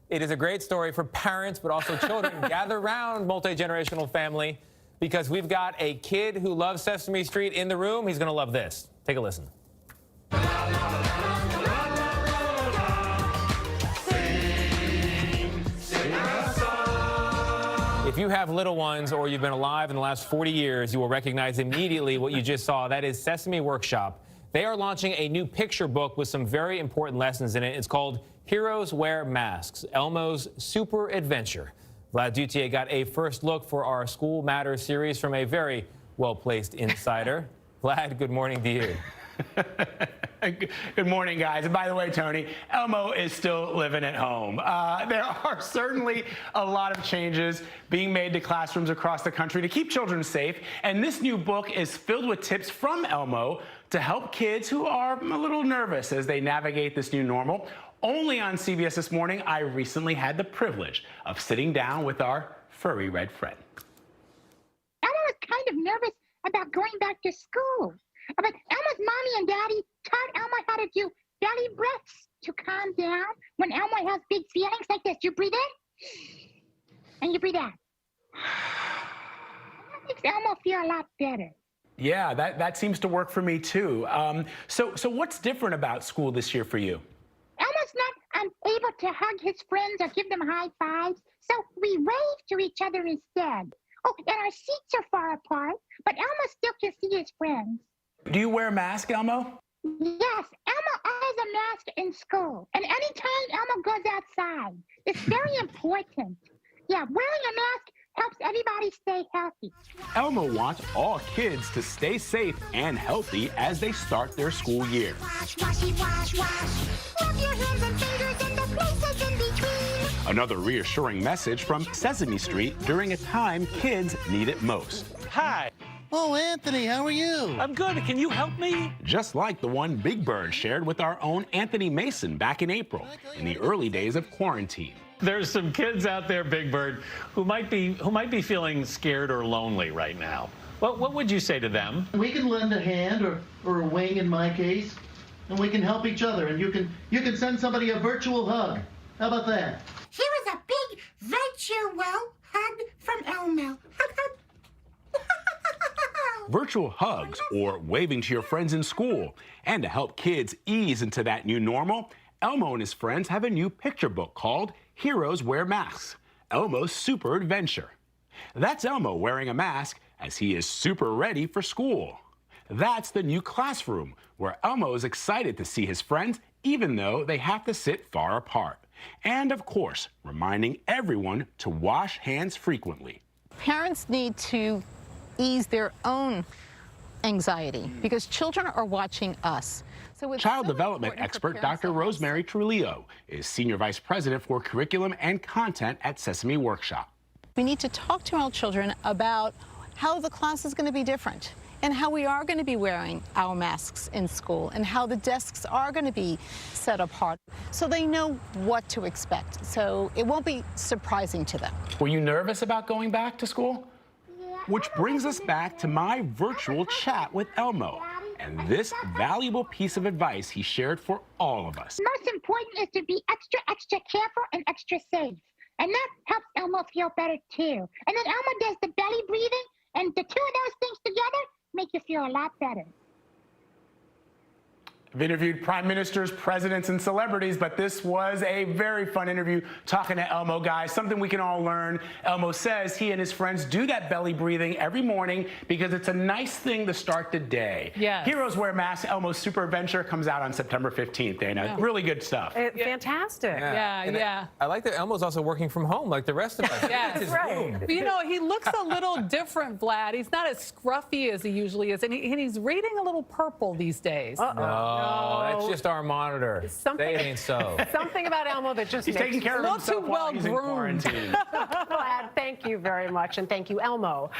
It is a great story for parents, but also children. Gather round, multi-generational family, because we've got a kid who loves Sesame Street in the room. He's going to love this. Take a listen. If you have little ones or you've been alive in the last 40 years, you will recognize immediately what you just saw. That is Sesame Workshop. They are launching a new picture book with some very important lessons in it. It's called Heroes Wear Masks, Elmo's Super Adventure. Vlad Duthiers got a first look for our School Matters series from a very well-placed insider. Vlad, good morning to you. Good morning, guys. And by the way, Tony, Elmo is still living at home. There are certainly a lot of changes being made to classrooms across the country to keep children safe. And this new book is filled with tips from Elmo to help kids who are a little nervous as they navigate this new normal. Only on CBS This Morning, I recently had the privilege of sitting down with our furry red friend. Elmo was kind of nervous about going back to school. But Elmo's mommy and daddy taught Elmo how to do belly breaths to calm down when Elmo has big feelings like this. You breathe in, and you breathe out. And that makes Elmo feel a lot better. Yeah, that seems to work for me, too. So what's different about school this year for you? Elmo's not able to hug his friends or give them high fives, so we wave to each other instead. Oh, and our seats are far apart, but Elmo still can see his friends. Do you wear a mask, Elmo? Yes, Elmo wears a mask in school, and anytime Elmo goes outside, it's very important. Yeah, wearing a mask helps everybody stay healthy. Elmo wants all kids to stay safe and healthy as they start their school year. Wash. Rub your hands and fingers in the places in between. Another reassuring message from Sesame Street during a time kids need it most. Hi. Oh, Anthony, how are you? I'm good. Can you help me? Just like the one Big Bird shared with our own Anthony Mason back in April, in the early days of quarantine. There's some kids out there, Big Bird, who might be feeling scared or lonely right now. What would you say to them? We can lend a hand or a wing in my case, and we can help each other. And you can send somebody a virtual hug. How about that? Here is a big virtual hug from Elmo. Virtual hugs or waving to your friends in school. And to help kids ease into that new normal, Elmo and his friends have a new picture book called Heroes Wear Masks, Elmo's Super Adventure. That's Elmo wearing a mask as he is super ready for school. That's the new classroom where Elmo is excited to see his friends even though they have to sit far apart. And of course, reminding everyone to wash hands frequently. Parents need to ease their own anxiety because children are watching us. So it's Child so development important for expert parents Dr. to Rosemary Trujillo is Senior Vice President for Curriculum and Content at Sesame Workshop. We need to talk to our children about how the class is going to be different and how we are going to be wearing our masks in school and how the desks are going to be set apart so they know what to expect. So it won't be surprising to them. Were you nervous about going back to school? Which brings us back to my virtual chat with Elmo and this valuable piece of advice he shared for all of us. Most important is to be extra careful and extra safe. And that helps Elmo feel better too. And then Elmo does the belly breathing, and the two of those things together make you feel a lot better. I've interviewed prime ministers, presidents, and celebrities, but this was a very fun interview talking to Elmo, guys. Something we can all learn. Elmo says he and his friends do that belly breathing every morning because it's a nice thing to start the day. Yes. Heroes Wear Masks, Elmo's Super Adventure comes out on September 15th, Dana. Yeah. Really good stuff. Fantastic. Yeah. I like that Elmo's also working from home like the rest of us. Yeah, His right. room. But, you know, he looks a little different, Vlad. He's not as scruffy as he usually is, and he's reading a little purple these days. No, that's just our monitor. Something- They ain't so. Something about Elmo that just He's makes taking care of a little himself too while he's in well-groomed. quarantine. Glad. Thank you very much, and thank you, Elmo.